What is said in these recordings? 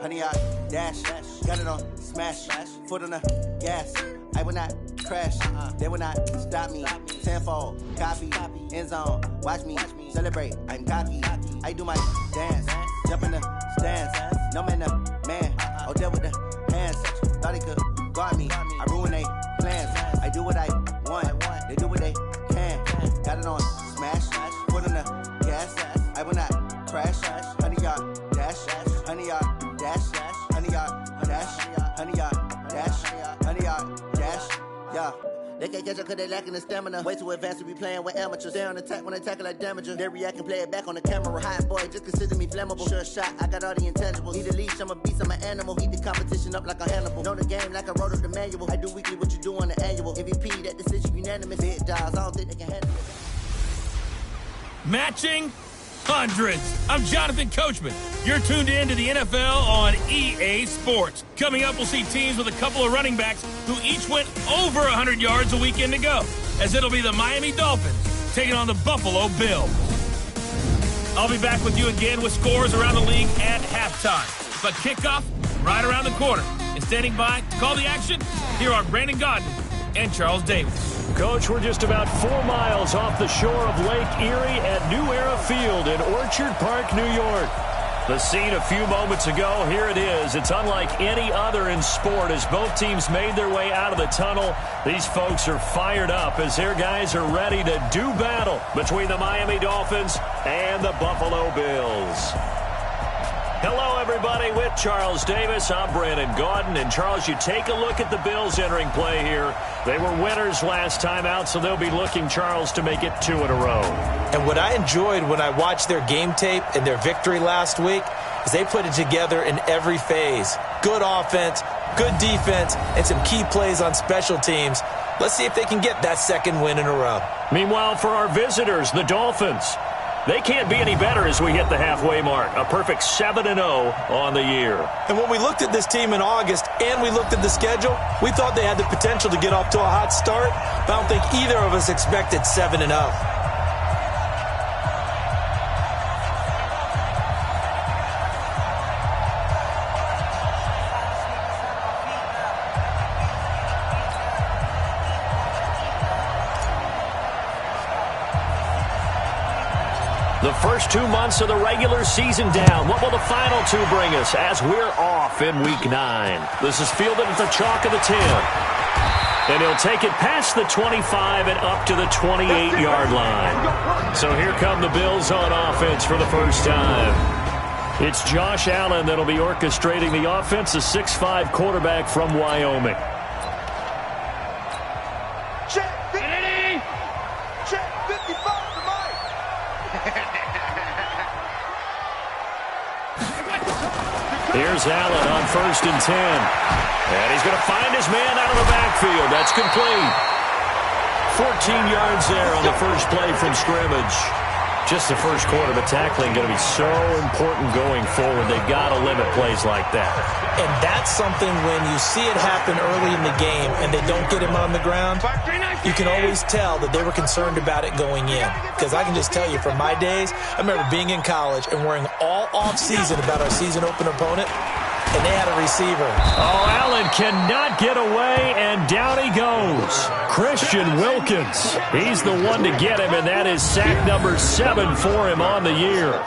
100 yard dash. Got it on smash. Foot on the gas. I will not crash. They will not stop me. Tenfold, copy, end zone. Watch me celebrate. I'm cocky. I do my dance. Jump in the stands. No man, the man. Oh, deal with the hands. Thought he could guard me. I ruin they plans. I do what I want. They do what they can. Got it on smash. Foot on the gas. I will not crash. 100 yard dash. 100 yard dash. 100 yard dash. 100 yard dash. 100 yard dash. Yeah. They can't catch up cause they lacking the stamina. Way too advanced to be playing with amateurs. Stay on attack when I tackle like damager. They react and play it back on the camera. Hot boy, just consider me flammable. Sure shot, I got all the intangibles. Need a leash, I'm a beast, I'm an animal. Eat the competition up like a Hannibal. Know the game like I wrote up the manual. I do weekly what you do on the annual. MVP, that decision unanimous. Big dials, I don't think they can handle it. Matching hundreds. I'm Jonathan Coachman. You're tuned in to the NFL on EA Sports. Coming up, we'll see teams with a couple of running backs who each went over 100 yards a weekend ago, as it'll be the Miami Dolphins taking on the Buffalo Bills. I'll be back with you again with scores around the league at halftime. But kickoff right around the corner. And standing by to call the action, here are Brandon Gaudin and Charles Davis. Coach, we're just about 4 miles off the shore of Lake Erie at New Era Field in Orchard Park, New York. The scene a few moments ago, here it is. It's unlike any other in sport as both teams made their way out of the tunnel. These folks are fired up as their guys are ready to do battle between the Miami Dolphins and the Buffalo Bills. Hello, everybody. With Charles Davis, I'm Brandon Gaudin. And, Charles, you take a look at the Bills entering play here. They were winners last time out, so they'll be looking, Charles, to make it 2 in a row. And what I enjoyed when I watched their game tape and their victory last week is they put it together in every phase. Good offense, good defense, and some key plays on special teams. Let's see if they can get that second win in a row. Meanwhile, for our visitors, the Dolphins, they can't be any better as we hit the halfway mark. A perfect 7-0 on the year. And when we looked at this team in August and we looked at the schedule, we thought they had the potential to get off to a hot start, but I don't think either of us expected 7-0. The first 2 months of the regular season down. What will the final 2 bring us as we're off in Week 9? This is fielded at the chalk of the 10. And he'll take it past the 25 and up to the 28-yard line. So here come the Bills on offense for the first time. It's Josh Allen that'll be orchestrating the offense, a 6'5" quarterback from Wyoming. Here's Allen on 1st and 10. And he's going to find his man out of the backfield. That's complete. 14 yards there on the first play from scrimmage. Just the first quarter, but tackling going to be so important going forward. They've got to limit plays like that. And that's something when you see it happen early in the game and they don't get him on the ground, you can always tell that they were concerned about it going in. Because I can just tell you from my days, I remember being in college and worrying all off-season about our season open opponent, and they had a receiver. Oh, Allen cannot get away, and down he goes. Christian Wilkins. He's the one to get him, and that is sack number 7 for him on the year.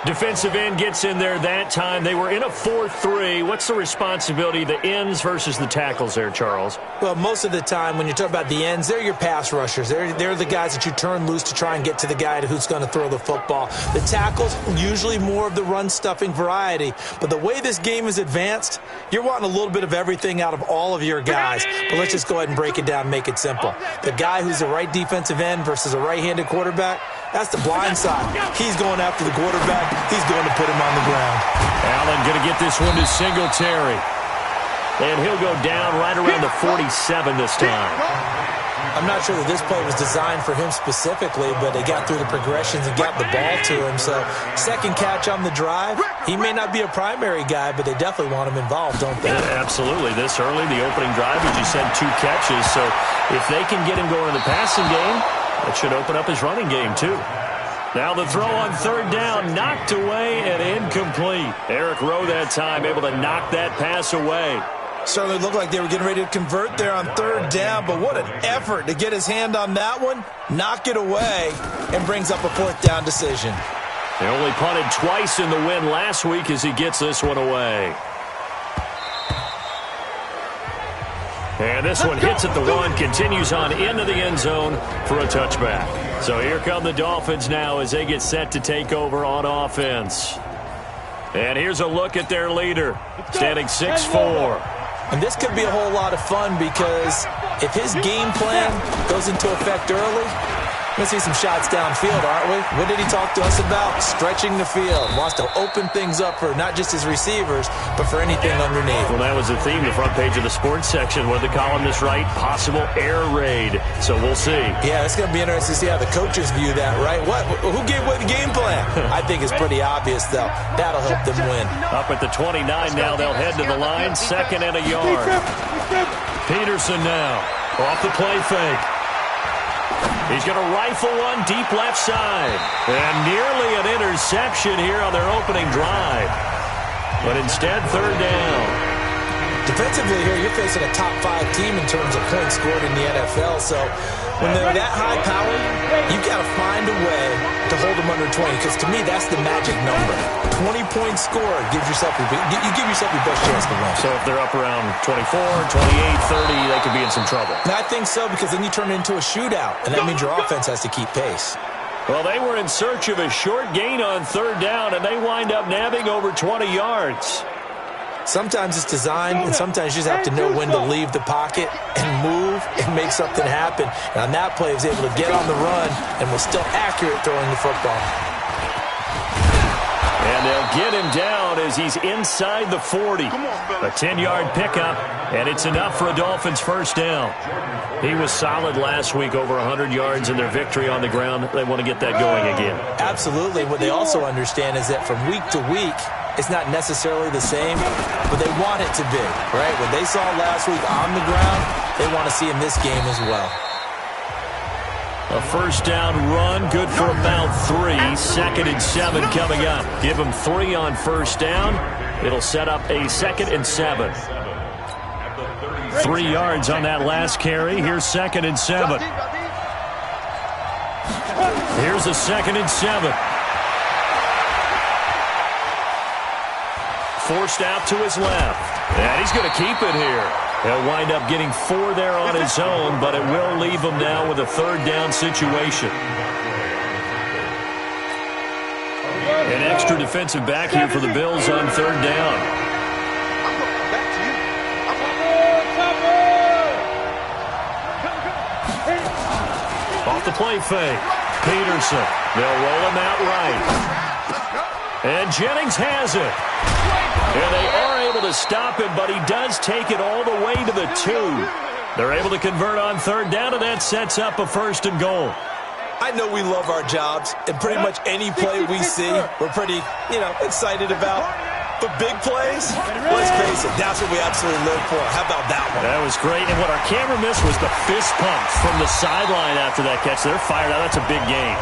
Defensive end gets in there that time. They were in a 4-3. What's the responsibility, the ends versus the tackles there, Charles? Well, most of the time when you talk about the ends, they're your pass rushers. They're the guys that you turn loose to try and get to the guy who's going to throw the football. The tackles, usually more of the run-stuffing variety. But the way this game is advanced, you're wanting a little bit of everything out of all of your guys. But let's just go ahead and break it down and make it simple. The guy who's the right defensive end versus a right-handed quarterback, that's the blind side. He's going after the quarterback. He's going to put him on the ground. Allen going to get this one to Singletary. And he'll go down right around the 47 this time. I'm not sure that this play was designed for him specifically, but they got through the progressions and got the ball to him. So second catch on the drive. He may not be a primary guy, but they definitely want him involved, don't they? Yeah, absolutely. This early, the opening drive, as you said, 2 catches. So if they can get him going in the passing game, that should open up his running game, too. Now the throw on third down, knocked away and incomplete. Eric Rowe that time able to knock that pass away. Certainly looked like they were getting ready to convert there on third down, but what an effort to get his hand on that one, knock it away, and brings up a fourth down decision. They only punted twice in the win last week as he gets this one away. And this one hits at the one, continues on into the end zone for a touchback. So here come the Dolphins now as they get set to take over on offense. And here's a look at their leader, standing 6'4". And this could be a whole lot of fun because if his game plan goes into effect early, we're going to see some shots downfield, aren't we? What did he talk to us about? Stretching the field. Wants to open things up for not just his receivers, but for anything underneath. Well, that was the theme, the front page of the sports section. What the columnists write, possible air raid. So we'll see. Yeah, it's going to be interesting to see how the coaches view that, right? Who gave away the game plan? I think it's pretty obvious, though. That'll help them win. Up at the 29 now, they'll head to the line. 2nd and a yard. Peterson now. Off the play fake. He's going to rifle one deep left side. And nearly an interception here on their opening drive. But instead, third down. Defensively here, you're facing a top 5 team in terms of points scored in the NFL. So when they're that high powered, you've got to find a way to hold them under 20. Because to me, that's the magic number. 20 points scored gives yourself you give yourself your best chance to win. So if they're up around 24, 28, 30, they could be in some trouble. And I think so, because then you turn it into a shootout, and that means your offense has to keep pace. Well, they were in search of a short gain on third down, and they wind up nabbing over 20 yards. Sometimes it's designed, and sometimes you just have to know when to leave the pocket and move and make something happen. And on that play, he was able to get on the run and was still accurate throwing the football. And they'll get him down as he's inside the 40. A 10-yard pickup, and it's enough for a Dolphins first down. He was solid last week, over 100 yards in their victory on the ground. They want to get that going again. Absolutely. What they also understand is that from week to week, it's not necessarily the same, but they want it to be, right? What they saw last week on the ground, they want to see in this game as well. A first down run, good for about 3. 2nd and 7 coming up. Give them 3 on first down. It'll set up a 2nd and 7. 3 yards on that last carry. Here's 2nd and 7. Here's a 2nd and 7. Forced out to his left. And he's going to keep it here. He'll wind up getting 4 there on his own, but it will leave him now with a third down situation. An extra defensive back here for the Bills on third down. Off the play fake. Peterson. They'll roll him out right. And Jennings has it. And they are able to stop him, but he does take it all the way to the 2. They're able to convert on third down, and that sets up a 1st and goal. I know we love our jobs, and pretty much any play we see, we're pretty, excited about. But big plays, let's face it, that's what we absolutely live for. How about that one? That was great, and what our camera missed was the fist pump from the sideline after that catch. They're fired out. That's a big game.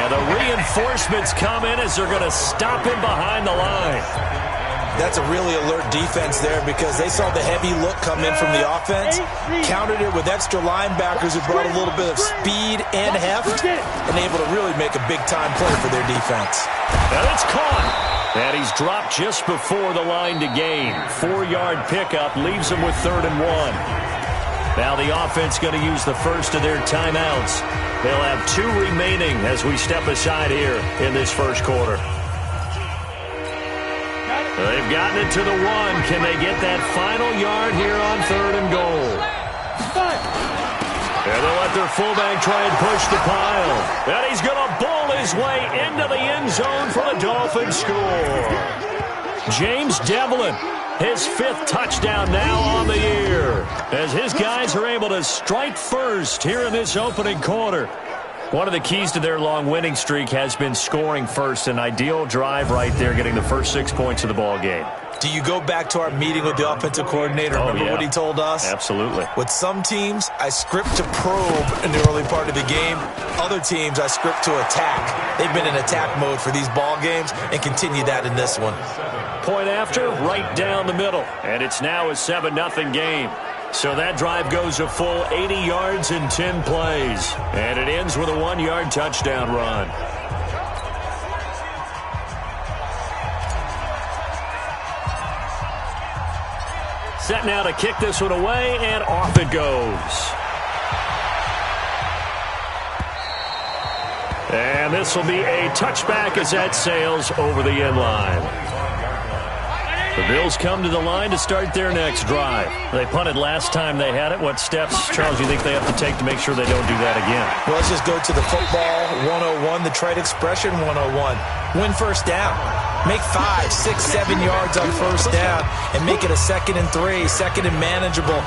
And the reinforcements come in as they're going to stop him behind the line. That's a really alert defense there because they saw the heavy look come in from the offense, countered it with extra linebackers who brought a little bit of speed and heft, and able to really make a big-time play for their defense. And it's caught. And he's dropped just before the line to gain. 4-yard pickup leaves him with 3rd and 1. Now the offense going to use the first of their timeouts. They'll have 2 remaining as we step aside here in this first quarter. They've gotten it to the 1. Can they get that final yard here on 3rd and goal? And they'll let their fullback try and push the pile. And he's going to bowl his way into the end zone for the Dolphins score. James Devlin, his 5th touchdown now on the year, as his guys are able to strike first here in this opening quarter. One of the keys to their long winning streak has been scoring first. An ideal drive right there, getting the first 6 points of the ball game. Do you go back to our meeting with the offensive coordinator? Remember what he told us? Absolutely. With some teams, I script to probe in the early part of the game. Other teams, I script to attack. They've been in attack mode for these ball games and continue that in this one. Point after, right down the middle. And it's now a 7-0 game. So that drive goes a full 80 yards in 10 plays. And it ends with a 1-yard touchdown run. Set now to kick this one away, and off it goes. And this will be a touchback as that sails over the end line. The Bills come to the line to start their next drive. They punted last time they had it. What steps, Charles, you think they have to take to make sure they don't do that again? Well, let's just go to the football 101, the trade expression 101. Win first down. Make 5, 6, 7 yards on first down and make it a 2nd and 3, 2nd and manageable.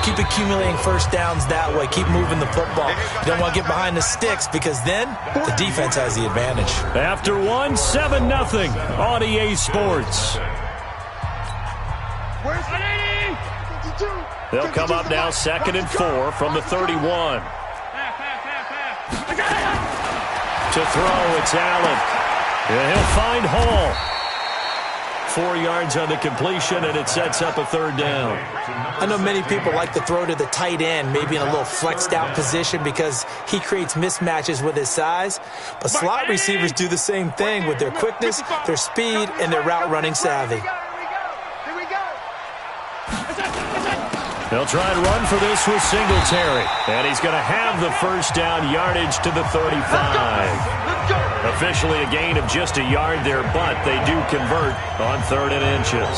Keep accumulating first downs that way. Keep moving the football. You don't want to get behind the sticks because then the defense has the advantage. After 7-0 on EA Sports. They'll come up now 2nd and 4 from the 31. To throw, it's Allen. And he'll find Hall. 4 yards on the completion, and it sets up a 3rd down. I know many people like to throw to the tight end, maybe in a little flexed out position because he creates mismatches with his size. But slot receivers do the same thing with their quickness, their speed, and their route running savvy. They'll try and run for this with Singletary. And he's going to have the first down yardage to the 35. Officially a gain of just a yard there, but they do convert on 3rd and inches.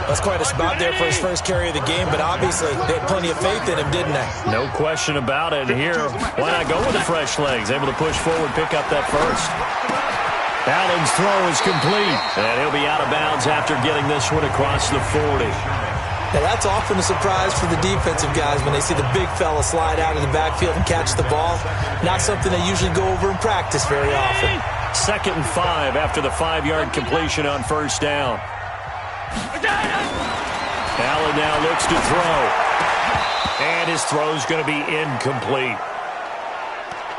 That's quite a spot there for his first carry of the game, but obviously they had plenty of faith in him, didn't they? No question about it. Here, why not go with the fresh legs? Able to push forward, pick up that first. Allen's throw is complete, and he'll be out of bounds after getting this one across the 40. Now, that's often a surprise for the defensive guys when they see the big fella slide out of the backfield and catch the ball. Not something they usually go over in practice very often. 2nd and 5 after the 5-yard completion on first down. Allen now looks to throw. And his throw's going to be incomplete.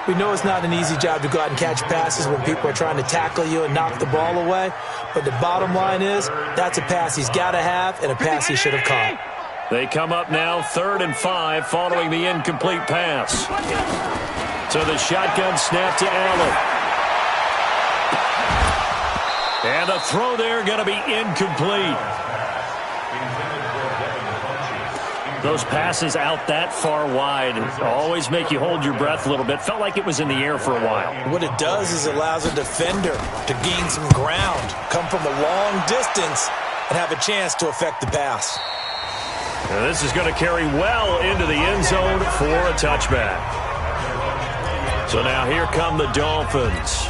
We know it's not an easy job to go out and catch passes when people are trying to tackle you and knock the ball away. But the bottom line is, that's a pass he's got to have and a pass he should have caught. They come up now 3rd and 5 following the incomplete pass. So the shotgun snap to Allen. And the throw there going to be incomplete. Those passes out that far wide always make you hold your breath a little bit. Felt like it was in the air for a while. What it does is it allows a defender to gain some ground, come from a long distance, and have a chance to affect the pass. Now this is going to carry well into the end zone for a touchback. So now here come the Dolphins.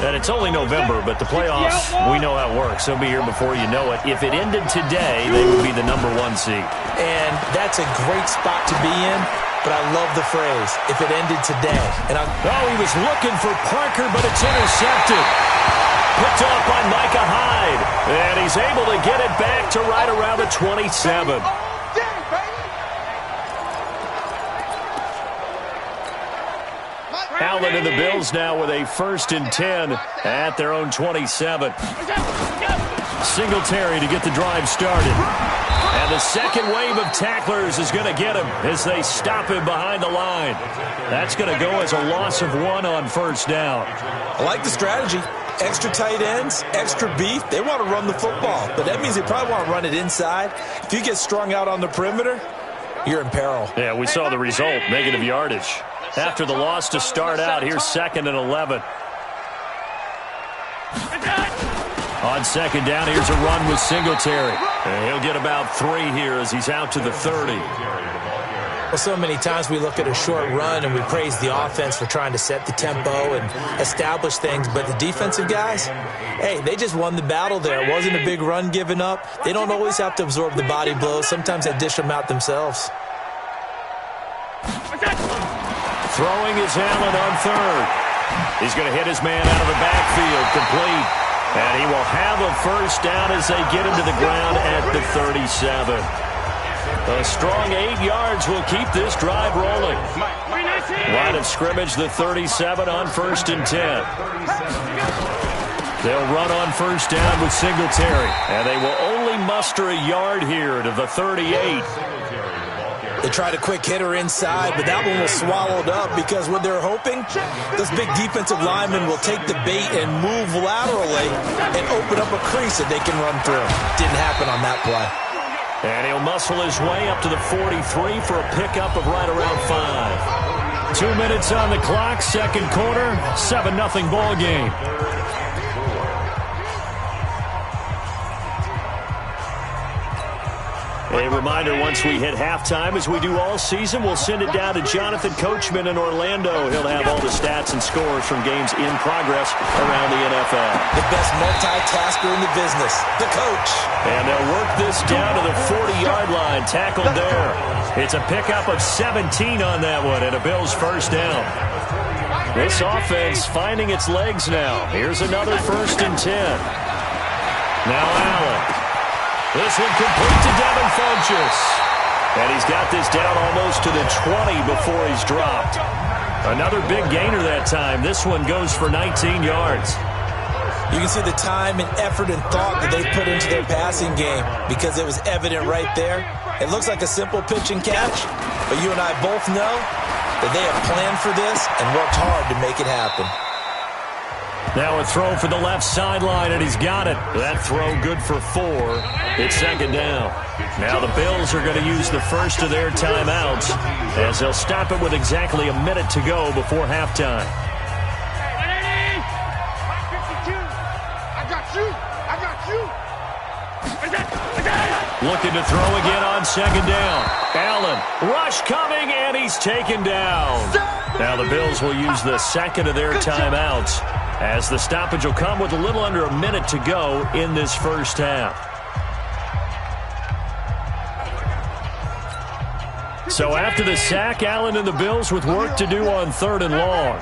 And it's only November, but the playoffs, we know how it works. They'll be here before you know it. If it ended today, they would be the #1 seed. And that's a great spot to be in, but I love the phrase, if it ended today. And he was looking for Parker, but it's intercepted. Picked off by Micah Hyde. And he's able to get it back to right around the 27. Allen and the Bills now with a 1st and 10 at their own 27. Singletary to get the drive started. And the second wave of tacklers is going to get him as they stop him behind the line. That's going to go as a loss of 1 on first down. I like the strategy. Extra tight ends, extra beef. They want to run the football, but that means they probably want to run it inside. If you get strung out on the perimeter, you're in peril. Yeah, we saw the result, negative yardage. After the loss to start out, here's 2nd and 11. On 2nd down, here's a run with Singletary. And he'll get about 3 here as he's out to the 30. Well, so many times we look at a short run and we praise the offense for trying to set the tempo and establish things, but the defensive guys, hey, they just won the battle there. It wasn't a big run given up. They don't always have to absorb the body blows. Sometimes they dish them out themselves. Throwing is Allen on third. He's going to hit his man out of the backfield, complete. And he will have a first down as they get him to the ground at the 37. A strong 8 yards will keep this drive rolling. Line of scrimmage, the 37 on 1st and 10. They'll run on first down with Singletary. And they will only muster a yard here to the 38. They tried a quick hitter inside, but that one was swallowed up because what they're hoping, this big defensive lineman will take the bait and move laterally and open up a crease that they can run through. Didn't happen on that play. And he'll muscle his way up to the 43 for a pickup of right around 5. 2 minutes on the clock, second quarter, 7-0 ball game. A reminder, once we hit halftime, as we do all season, we'll send it down to Jonathan Coachman in Orlando. He'll have all the stats and scores from games in progress around the NFL. The best multitasker in the business, the coach. And they'll work this down to the 40-yard line, tackled there. It's a pickup of 17 on that one, and a Bills first down. This offense finding its legs now. Here's another 1st and 10. Now Allen. This one complete to Devin Funchess. And he's got this down almost to the 20 before he's dropped. Another big gainer that time. This one goes for 19 yards. You can see the time and effort and thought that they put into their passing game because it was evident right there. It looks like a simple pitch and catch, but you and I both know that they have planned for this and worked hard to make it happen. Now a throw for the left sideline, and he's got it. That throw good for 4. It's second down. Now the Bills are going to use the first of their timeouts as they'll stop it with exactly a minute to go before halftime. Looking to throw again on second down. Allen, rush coming, and he's taken down. Now the Bills will use the second of their timeouts as the stoppage will come with a little under a minute to go in this first half. So after the sack, Allen and the Bills with work to do on 3rd and long.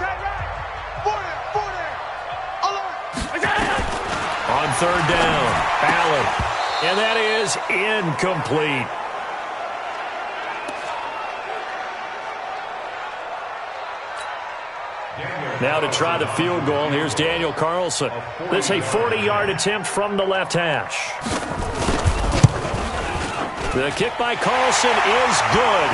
On 3rd down, Allen. And that is incomplete. Now to try the field goal, here's Daniel Carlson. This is a 40-yard attempt from the left hash. The kick by Carlson is good.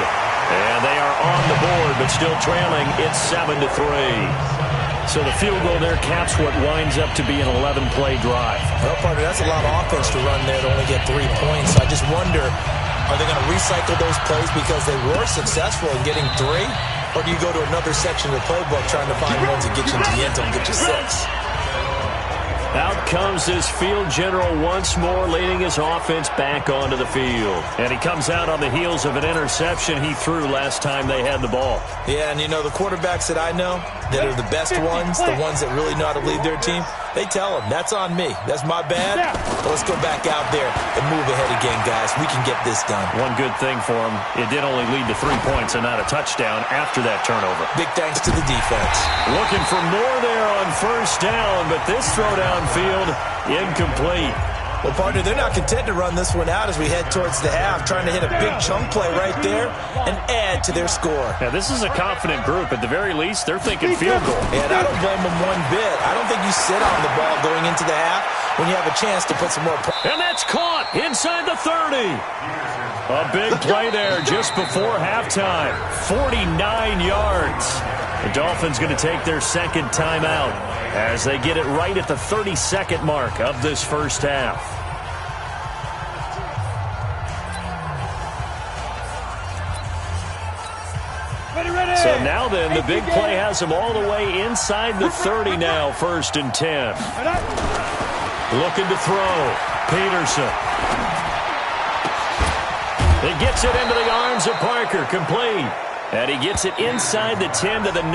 And they are on the board, but still trailing. It's 7-3. So the field goal there caps what winds up to be an 11-play drive. Well, partner, that's a lot of offense to run there to only get 3 points. I just wonder, are they going to recycle those plays because they were successful in getting 3? Or do you go to another section of the playbook trying to find ones that get you into the end zone and get you 6? Out comes this field general once more, leading his offense back onto the field. And he comes out on the heels of an interception he threw last time they had the ball. Yeah, and you know, the quarterbacks that I know that are the best ones, the ones that really know how to lead their team, they tell them, that's on me. That's my bad. But let's go back out there and move ahead again, guys. We can get this done. One good thing for him, it did only lead to 3 points and not a touchdown after that turnover. Big thanks to the defense. Looking for more there on first down, but this throw downfield, incomplete. Well, partner, they're not content to run this one out as we head towards the half, trying to hit a big chunk play right there and add to their score. Now, this is a confident group. At the very least, they're thinking field goal. And I don't blame them one bit. I don't think you sit on the ball going into the half when you have a chance to put some more pressure. And that's caught inside the 30. A big play there just before halftime. 49 yards. The Dolphins going to take their second timeout as they get it right at the 32nd mark of this first half. So now then, the big play has them all the way inside the 30 now, 1st and 10. Looking to throw. Peterson. He gets it into the arms of Parker, complete. And he gets it inside the 10 to the 9.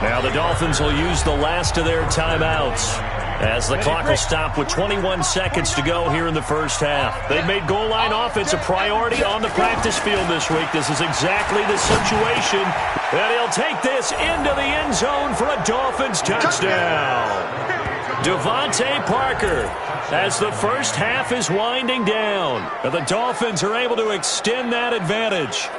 Now the Dolphins will use the last of their timeouts As the clock will stop with 21 seconds to go here in the first half. They've made goal line offense a priority on the practice field this week. This is exactly the situation. And he'll take this into the end zone for a Dolphins touchdown. Devontae Parker, as the first half is winding down. And the Dolphins are able to extend that advantage.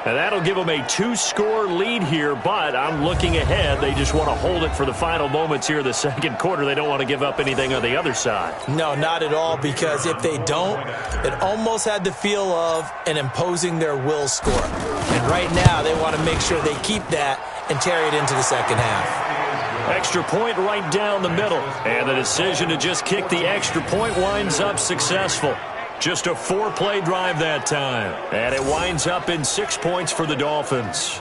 And that'll give them a 2-score lead here, but I'm looking ahead. They just want to hold it for the final moments here in the second quarter. They don't want to give up anything on the other side. No, not at all, because if they don't, it almost had the feel of an imposing their will score. And right now, they want to make sure they keep that and carry it into the second half. Extra point right down the middle. And the decision to just kick the extra point winds up successful. Just a 4-play drive that time. And it winds up in 6 points for the Dolphins.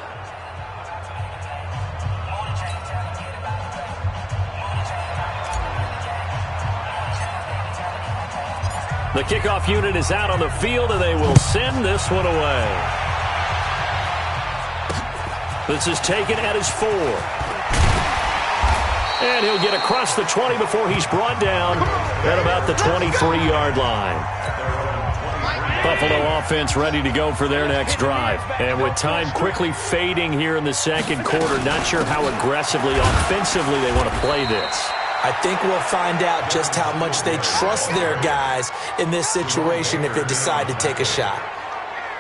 The kickoff unit is out on the field, and they will send this one away. This is taken at his 4. And he'll get across the 20 before he's brought down at about the 23-yard line. Buffalo offense ready to go for their next drive. And with time quickly fading here in the second quarter, not sure how aggressively, offensively they want to play this. I think we'll find out just how much they trust their guys in this situation if they decide to take a shot.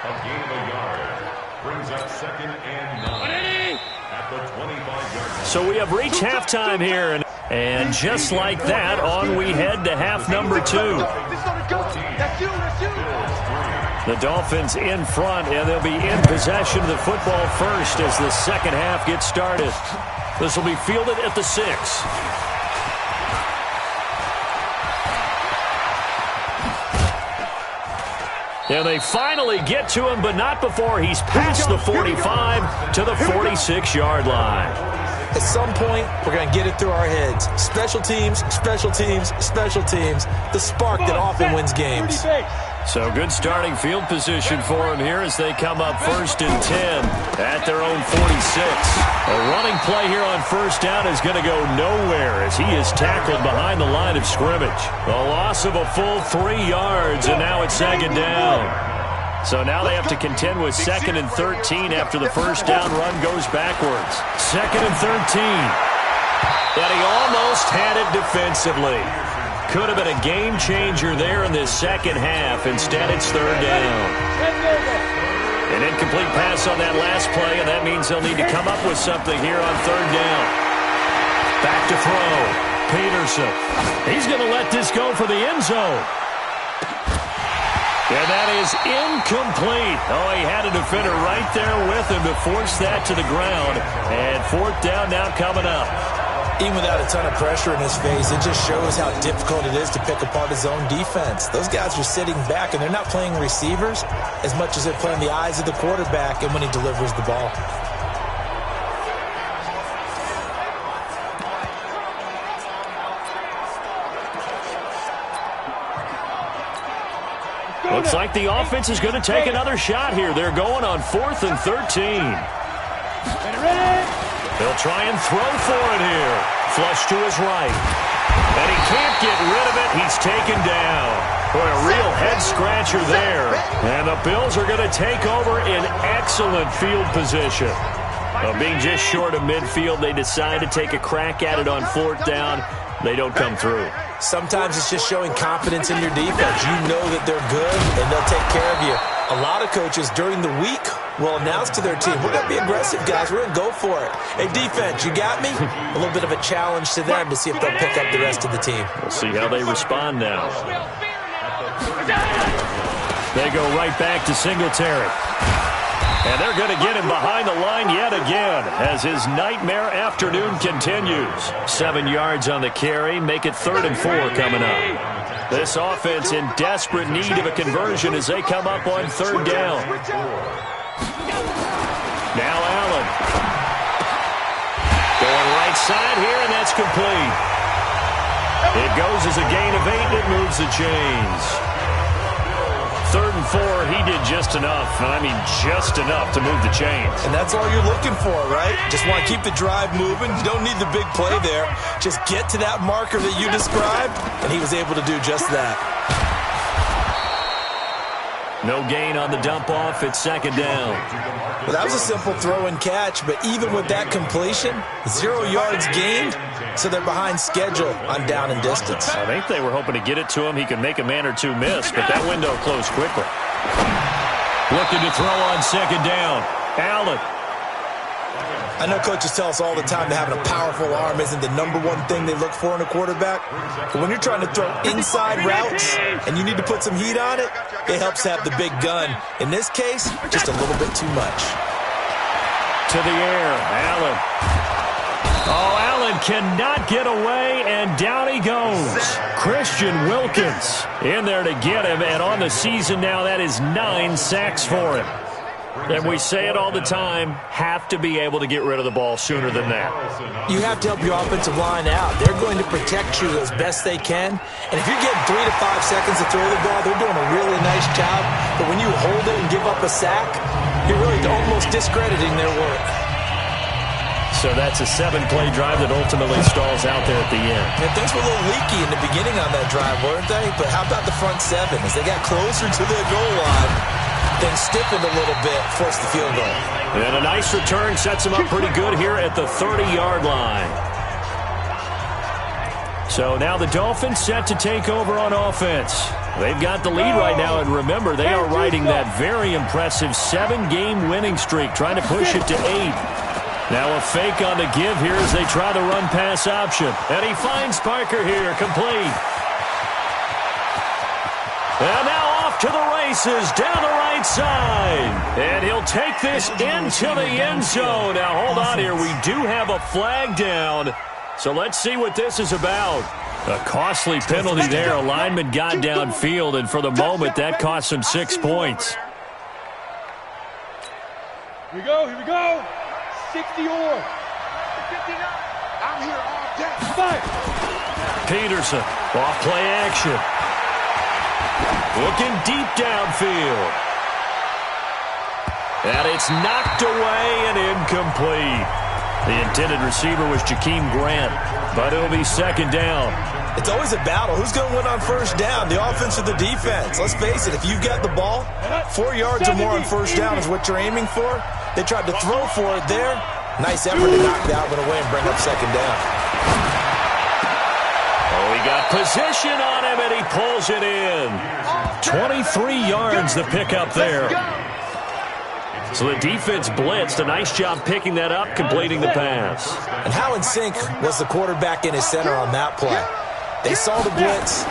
A gain of a yard brings up 2nd and 9 at the 25-yard line. So we have reached halftime here, and just like that, on we head to half number 2. The Dolphins in front, and they'll be in possession of the football first as the second half gets started. This will be fielded at the 6. And they finally get to him, but not before he's past the 45 to the 46-yard line. At some point, we're going to get it through our heads. Special teams, special teams, special teams. The spark that often wins games. So good starting field position for him here as they come up 1st and 10 at their own 46. A running play here on first down is going to go nowhere as he is tackled behind the line of scrimmage. A loss of a full 3 yards, and now it's 2nd down. So now they have to contend with 2nd and 13 after the first down run goes backwards. 2nd and 13. But he almost had it defensively. Could have been a game changer there in this second half. Instead, it's 3rd down. An incomplete pass on that last play, and that means they'll need to come up with something here on 3rd down. Back to throw. Peterson. He's going to let this go for the end zone. And that is incomplete. Oh, he had a defender right there with him to force that to the ground. And 4th down now coming up. Even without a ton of pressure in his face, it just shows how difficult it is to pick apart his own defense. Those guys are sitting back, and they're not playing receivers as much as they're playing the eyes of the quarterback and when he delivers the ball. Looks like the offense is going to take another shot here. They're going on 4th and 13. They'll try and throw for it here. Flush to his right. And he can't get rid of it. He's taken down. Boy, a real head-scratcher there. And the Bills are going to take over in excellent field position. Being just short of midfield, they decide to take a crack at it on 4th down. They don't come through. Sometimes it's just showing confidence in your defense. You know that they're good, and they'll take care of you. A lot of coaches during the week will announce to their team, we're going to be aggressive, guys. We're going to go for it. Hey, defense, you got me? A little bit of a challenge to them to see if they'll pick up the rest of the team. We'll see how they respond now. They go right back to Singletary. And they're going to get him behind the line yet again as his nightmare afternoon continues. 7 yards on the carry, make it 3rd and 4 coming up. This offense in desperate need of a conversion as they come up on 3rd down. Now Allen. Going right side here, and that's complete. It goes as a gain of 8, and it moves the chains. 3rd and 4, he did just enough, and I mean just enough to move the chains. And that's all you're looking for, right? Just want to keep the drive moving. You don't need the big play there. Just get to that marker that you described, and he was able to do just that. No gain on the dump-off. It's 2nd down. Well, that was a simple throw and catch, but even with that completion, 0 yards gained, so they're behind schedule on down and distance. I think they were hoping to get it to him. He could make a man or two miss, but that window closed quickly. Looking to throw on 2nd down. Allen. I know coaches tell us all the time that having a powerful arm isn't the #1 thing they look for in a quarterback. But when you're trying to throw inside routes and you need to put some heat on it, it helps to have the big gun. In this case, just a little bit too much. To the air, Allen. Oh, Allen cannot get away, and down he goes. Christian Wilkins in there to get him, and on the season now, that is 9 sacks for him. And we say it all the time, have to be able to get rid of the ball sooner than that. You have to help your offensive line out. They're going to protect you as best they can. And if you're getting 3 to 5 seconds to throw the ball, they're doing a really nice job. But when you hold it and give up a sack, you're really almost discrediting their work. So that's a 7-play drive that ultimately stalls out there at the end. And things were a little leaky in the beginning on that drive, weren't they? But how about the front 7? As they got closer to the goal line, then stiffened a little bit, forced the field goal. And a nice return sets him up pretty good here at the 30-yard line. So now the Dolphins set to take over on offense. They've got the lead right now, and remember, they are riding that very impressive 7-game winning streak, trying to push it to 8. Now a fake on the give here as they try the run-pass option. And he finds Parker here, complete. And now off to the races, down the right side. And he'll take this into the end zone. Now hold on here, we do have a flag down. So let's see what this is about. A costly penalty there. A lineman got downfield, and for the moment, that cost him 6 points. Here we go, here we go. 60 or 59. I'm here all day. Fight. Peterson, off play action. Looking deep downfield. And it's knocked away and incomplete. The intended receiver was Jakeem Grant, but it'll be 2nd down. It's always a battle. Who's going to win on 1st down, the offense or the defense? Let's face it, if you've got the ball, 4 yards or more on 1st down is what you're aiming for. They tried to throw for it there. Nice effort to knock that one away and bring up 2nd down. Oh, he got position on him, and he pulls it in. 23 yards the pickup there. So the defense blitzed. A nice job picking that up, completing the pass. And how in sync was the quarterback in his center on that play? They saw the blitz,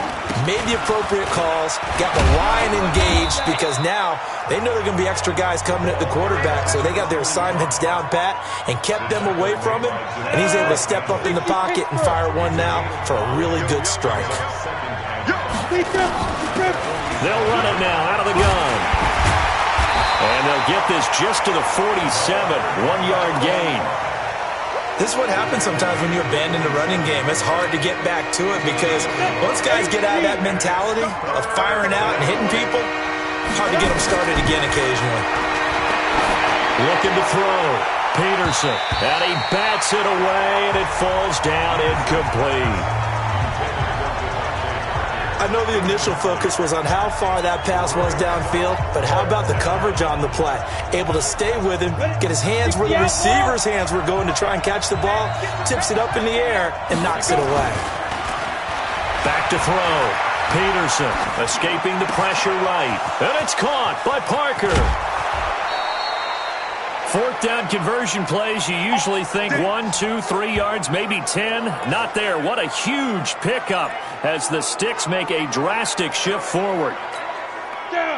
made the appropriate calls, got the line engaged, because now they know there are going to be extra guys coming at the quarterback, so they got their assignments down pat and kept them away from him, and he's able to step up in the pocket and fire one now for a really good strike. They'll run it now out of the gun. And they'll get this just to the 47, 1-yard gain. This is what happens sometimes when you abandon the running game. It's hard to get back to it because once guys get out of that mentality of firing out and hitting people, it's hard to get them started again occasionally. Looking to throw. Peterson. And he bats it away, and it falls down incomplete. I know the initial focus was on how far that pass was downfield, but how about the coverage on the play? Able to stay with him, get his hands where the receiver's hands were going to try and catch the ball, tips it up in the air, and knocks it away. Back to throw. Peterson escaping the pressure right. And it's caught by Parker. 4th down conversion plays, you usually think 1, 2, 3 yards, maybe 10. Not there. What a huge pickup as the Sticks make a drastic shift forward.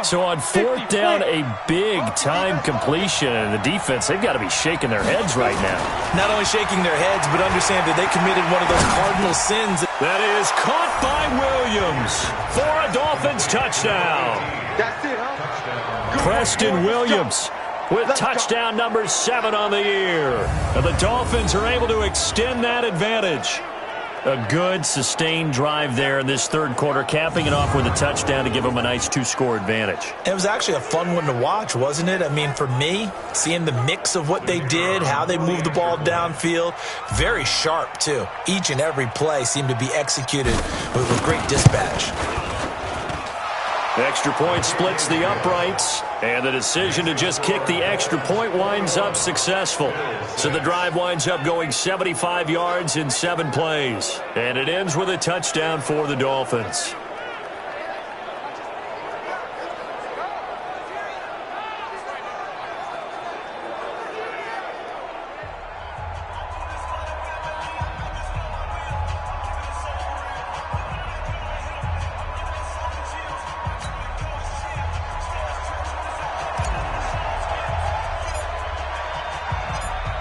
So on 4th down, a big-time completion. And the defense, they've got to be shaking their heads right now. Not only shaking their heads, but understand that they committed one of those cardinal sins. That is caught by Williams for a Dolphins touchdown. That's it, huh? Preston Williams with touchdown number 7 on the year. And the Dolphins are able to extend that advantage. A good, sustained drive there in this third quarter, capping it off with a touchdown to give them a nice 2-score advantage. It was actually a fun one to watch, wasn't it? I mean, for me, seeing the mix of what they did, how they moved the ball downfield, very sharp, too. Each and every play seemed to be executed with great dispatch. Extra point splits the uprights, and the decision to just kick the extra point winds up successful. So the drive winds up going 75 yards in 7 plays, and it ends with a touchdown for the Dolphins.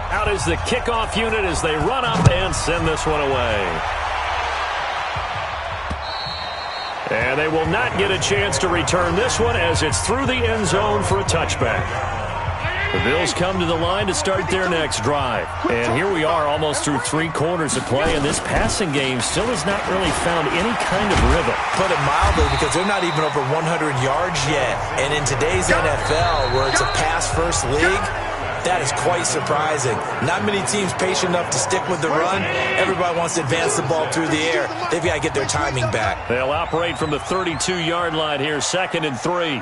Out is the kickoff unit as they run up and send this one away. And they will not get a chance to return this one as it's through the end zone for a touchback. The Bills come to the line to start their next drive. And here we are almost through 3 quarters of play, and this passing game still has not really found any kind of rhythm. Put it mildly, because they're not even over 100 yards yet. And in today's NFL, where it's a pass-first league, that is quite surprising. Not many teams patient enough to stick with the run. Everybody wants to advance the ball through the air. They've got to get their timing back. They'll operate from the 32-yard line here, 2nd and 3.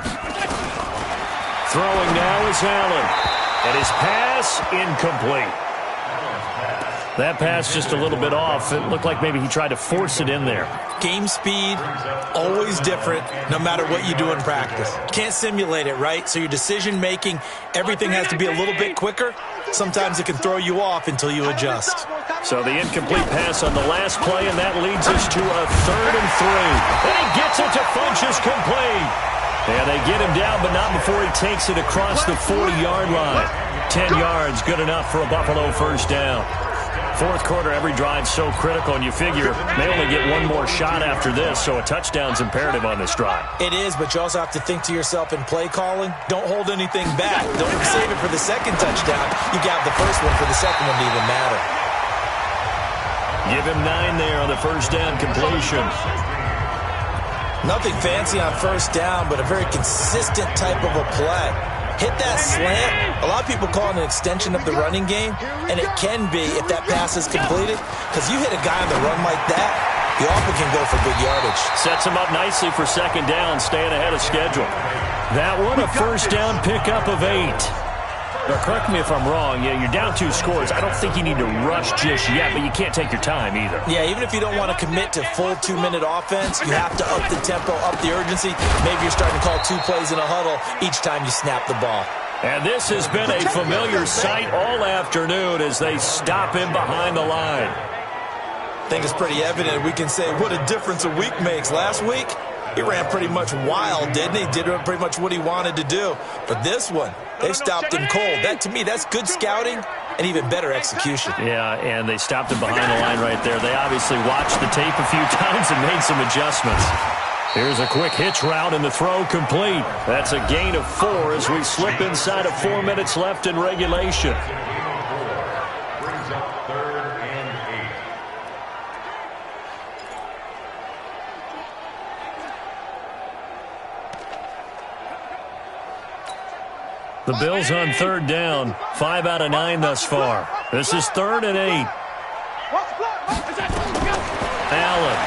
Throwing now is Allen. And his pass incomplete. That pass just a little bit off. It looked like maybe he tried to force it in there. Game speed, always different, no matter what you do in practice. Can't simulate it, right? So your decision-making, everything has to be a little bit quicker. Sometimes it can throw you off until you adjust. So the incomplete pass on the last play, and that leads us to a 3rd and 3. And he gets it to Funchess complete. And they get him down, but not before he takes it across the 40-yard line. 10 yards, good enough for a Buffalo first down. 4th quarter, every drive so critical, and you figure they only get one more shot after this, so a touchdown's imperative on this drive. It is, but you also have to think to yourself in play calling, don't hold anything back. Don't save it for the second touchdown. You got the first one for the second one to even matter. Give him 9 there on the first down completion. Nothing fancy on first down, but a very consistent type of a play. Hit that slant. A lot of people call it an extension of the running game, and it can be if that pass is completed, because you hit a guy on the run like that, you often can go for big yardage. Sets him up nicely for 2nd down, staying ahead of schedule. That one, a first down pickup of 8. Now, correct me if I'm wrong. Yeah, you're down 2 scores. I don't think you need to rush just yet, but you can't take your time either. Yeah, even if you don't want to commit to full 2-minute offense, you have to up the tempo, up the urgency. Maybe you're starting to call 2 plays in a huddle each time you snap the ball. And this has been a familiar sight all afternoon as they stop him behind the line. I think it's pretty evident. We can say what a difference a week makes. Last week, he ran pretty much wild, didn't he? Did pretty much what he wanted to do. But this one, they stopped him cold. That, to me, that's good scouting and even better execution. Yeah, and they stopped him behind the line right there. They obviously watched the tape a few times and made some adjustments. Here's a quick hitch route and the throw complete. That's a gain of 4 as we slip inside of 4 minutes left in regulation. Brings up 3rd and 8. The Bills on 3rd down. 5 out of 9 thus far. This is 3rd and 8. Allen.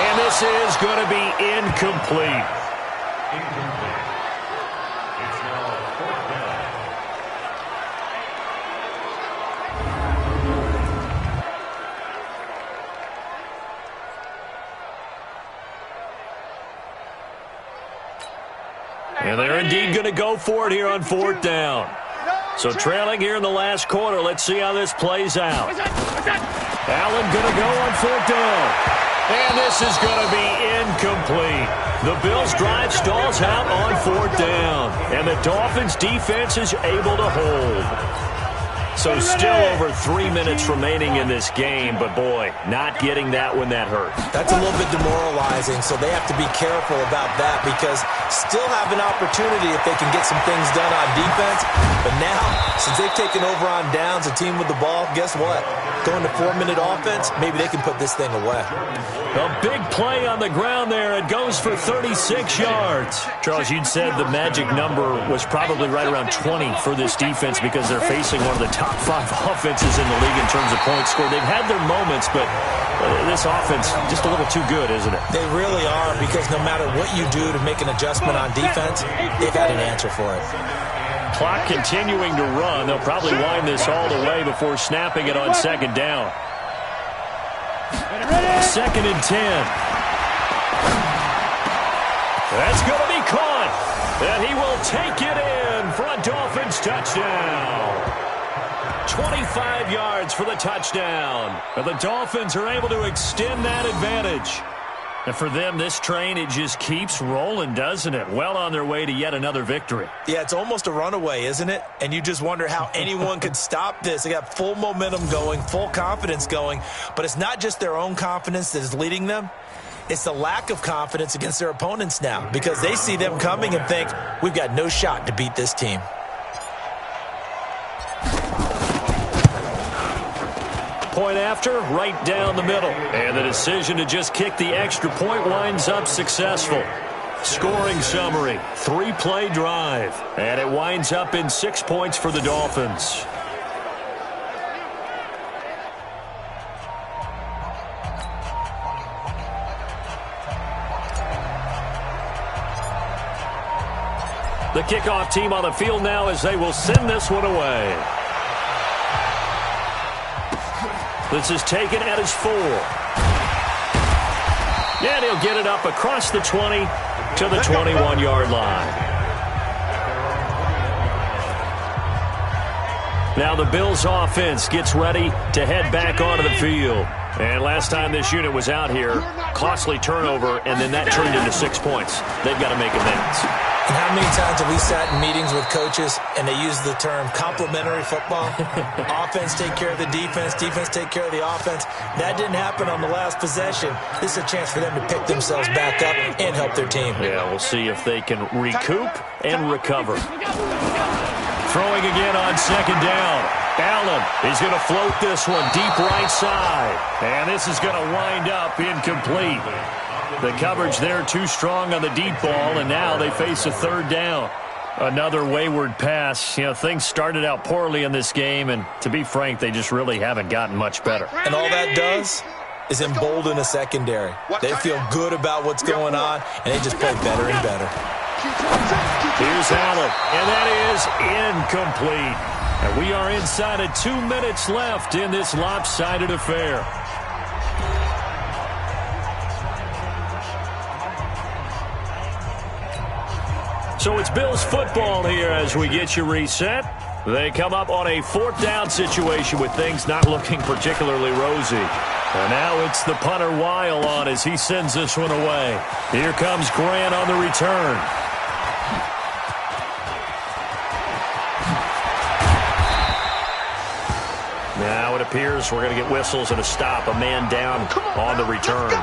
And this is going to be incomplete. Incomplete. It's now 4th down. And they're indeed going to go for it here on 4th down. So trailing here in the last quarter. Let's see how this plays out. Allen going to go on 4th down. And this is going to be incomplete. The Bills' drive stalls out on 4th down. And the Dolphins' defense is able to hold. So So still over 3 minutes remaining in this game, but boy, not getting that when that hurt. That's a little bit demoralizing, so they have to be careful about that because still have an opportunity if they can get some things done on defense. But now, since they've taken over on downs, a team with the ball, guess what? Going to 4-minute offense, maybe they can put this thing away. A big play on the ground there. It goes for 36 yards. Charles, you'd said the magic number was probably right around 20 for this defense because they're facing one of the top 5 offenses in the league in terms of points scored. They've had their moments, but this offense just a little too good, isn't it? They really are, because no matter what you do to make an adjustment on defense, they've had an answer for it. Clock continuing to run. They'll probably wind this all the way before snapping it on second down. 2nd and 10. That's going to be caught. And he will take it in for a Dolphins touchdown. 25 yards for the touchdown. And the Dolphins are able to extend that advantage. And for them, this train, it just keeps rolling, doesn't it? Well on their way to yet another victory. Yeah, it's almost a runaway, isn't it? And you just wonder how anyone could stop this. They got full momentum going, full confidence going. But it's not just their own confidence that is leading them. It's the lack of confidence against their opponents now, because they see them coming and think, we've got no shot to beat this team. Point after, right down the middle. And the decision to just kick the extra point winds up successful. Scoring summary, 3-play drive. And it winds up in 6 points for the Dolphins. The kickoff team on the field now as they will send this one away. This is taken at his 4. And he'll get it up across the 20 to the 21-yard line. Now the Bills offense gets ready to head back onto the field. And last time this unit was out here, costly turnover, and then that turned into 6 points. They've got to make amends. And how many times have we sat in meetings with coaches and they use the term complementary football? Offense take care of the defense, defense take care of the offense. That didn't happen on the last possession. This is a chance for them to pick themselves back up and help their team. Yeah, we'll see if they can recoup and recover. Throwing again on second down. Allen is going to float this one deep right side. And this is going to wind up incomplete. The coverage there too strong on the deep ball, and now they face a 3rd down. Another wayward pass. You know, things started out poorly in this game, and to be frank, they just really haven't gotten much better. And all that does is embolden a secondary. They feel good about what's going on, and they just play better and better. Here's Allen, and that is incomplete. And we are inside of 2 minutes left in this lopsided affair. So it's Bills football here as we get you reset. They come up on a 4th down situation with things not looking particularly rosy. And now it's the punter Weil on as he sends this one away. Here comes Grant on the return. Now it appears we're going to get whistles and a stop. A man down on the return.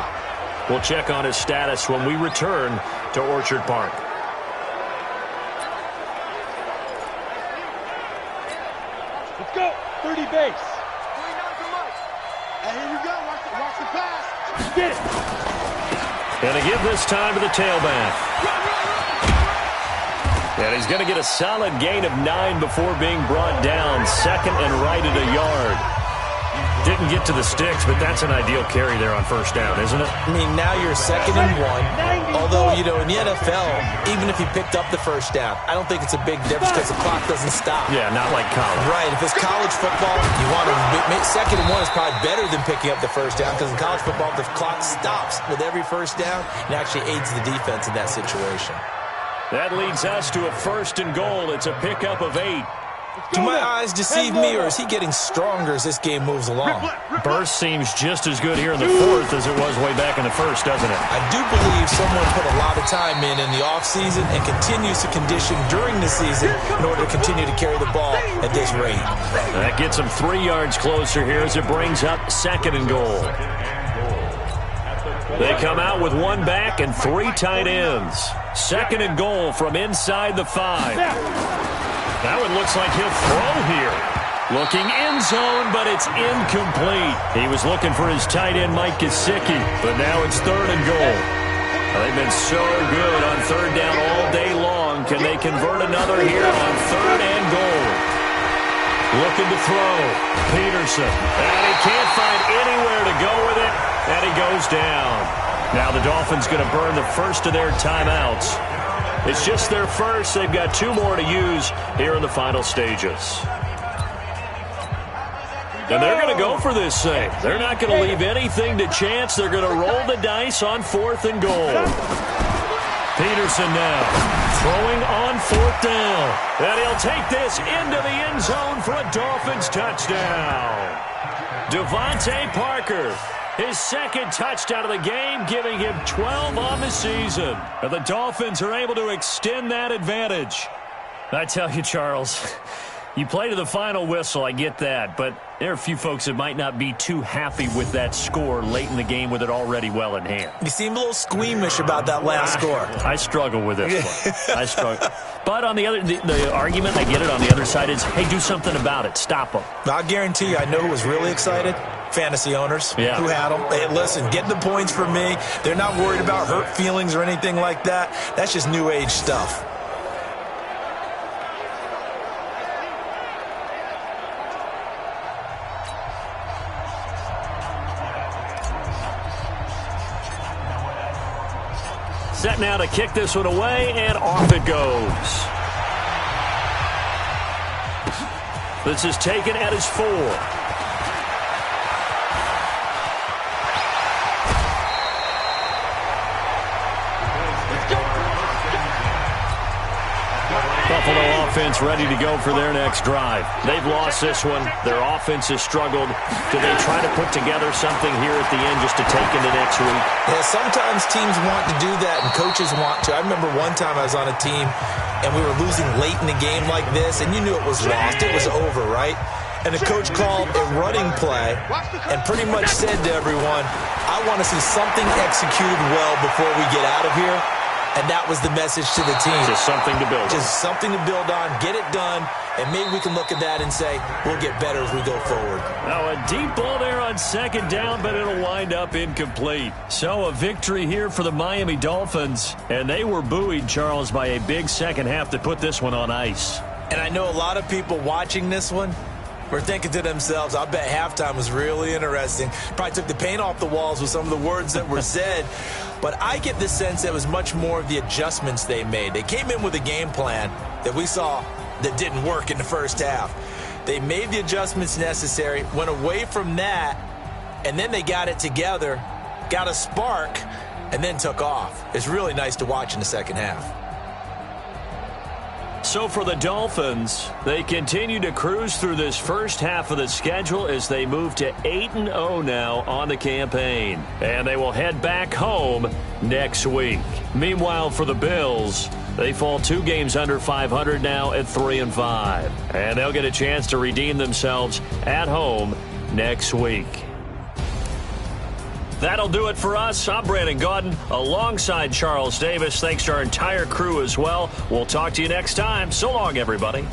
We'll check on his status when we return to Orchard Park. Let's go. 30 base. And here we go. Watch the pass. Get it. And to give this time to the tailback. And he's going to get a solid gain of 9 before being brought down. 2nd and right at a yard. Didn't get to the sticks, but that's an ideal carry there on 1st down, isn't it? I mean, now you're 2nd and 1. Although, you know, in the NFL, even if you picked up the 1st down, I don't think it's a big difference because the clock doesn't stop. Yeah, not like college. Right. If it's college football, you want to make 2nd and 1 is probably better than picking up the 1st down because in college football, the clock stops with every 1st down and actually aids the defense in that situation. That leads us to a 1st and goal. It's a pickup of 8. Do my eyes deceive me, or is he getting stronger as this game moves along? Burst seems just as good here in the fourth as it was way back in the first, doesn't it? I do believe someone put a lot of time in the offseason and continues to condition during the season in order to continue to carry the ball at this rate. That gets him 3 yards closer here as it brings up 2nd and goal. They come out with 1 back and 3 tight ends. 2nd and goal from inside the 5. That one looks like he'll throw here. Looking end zone, but it's incomplete. He was looking for his tight end, Mike Gesicki, but now it's 3rd and goal. They've been so good on 3rd down all day long. Can they convert another here on 3rd and goal? Looking to throw. Peterson. And he can't find anywhere to go with it, and he goes down. Now the Dolphins going to burn the first of their timeouts. It's just their first. They've got 2 more to use here in the final stages. And they're going to go for this thing. They're not going to leave anything to chance. They're going to roll the dice on 4th and goal. Peterson now throwing on 4th down. And he'll take this into the end zone for a Dolphins touchdown. Devontae Parker. His 2nd touchdown of the game, giving him 12 on the season. And the Dolphins are able to extend that advantage. I tell you, Charles, you play to the final whistle, I get that. But there are a few folks that might not be too happy with that score late in the game with it already well in hand. You seem a little squeamish about that last score. I struggle with this one. I struggle. But on the other, the argument, I get it, on the other side is, hey, do something about it. Stop them. I'll guarantee you, I know who was really excited. Fantasy owners who had them. Hey, listen, get the points for me. They're not worried about hurt feelings or anything like that. That's just new age stuff. Set now to kick this one away, and off it goes. This is taken at his 4. Buffalo offense ready to go for their next drive. They've lost this one. Their offense has struggled. Do they try to put together something here at the end just to take into next week? Yeah, sometimes teams want to do that and coaches want to. I remember one time I was on a team and we were losing late in the game like this, and you knew it was lost. It was over, right? And the coach called a running play and pretty much said to everyone, I want to see something executed well before we get out of here. And that was the message to the team. Just something to build on. Just something to build on, get it done, and maybe we can look at that and say, we'll get better as we go forward. Now a deep ball there on 2nd down, but it'll wind up incomplete. So a victory here for the Miami Dolphins. And they were buoyed, Charles, by a big second half to put this one on ice. And I know a lot of people watching this one were thinking to themselves, I bet halftime was really interesting. Probably took the paint off the walls with some of the words that were said. But I get the sense that it was much more of the adjustments they made. They came in with a game plan that we saw that didn't work in the first half. They made the adjustments necessary, went away from that, and then they got it together, got a spark, and then took off. It's really nice to watch in the second half. So for the Dolphins, they continue to cruise through this first half of the schedule as they move to 8-0 now on the campaign. And they will head back home next week. Meanwhile, for the Bills, they fall 2 games under 500 now at 3-5. And they'll get a chance to redeem themselves at home next week. That'll do it for us. I'm Brandon Gaudin alongside Charles Davis. Thanks to our entire crew as well. We'll talk to you next time. So long, everybody.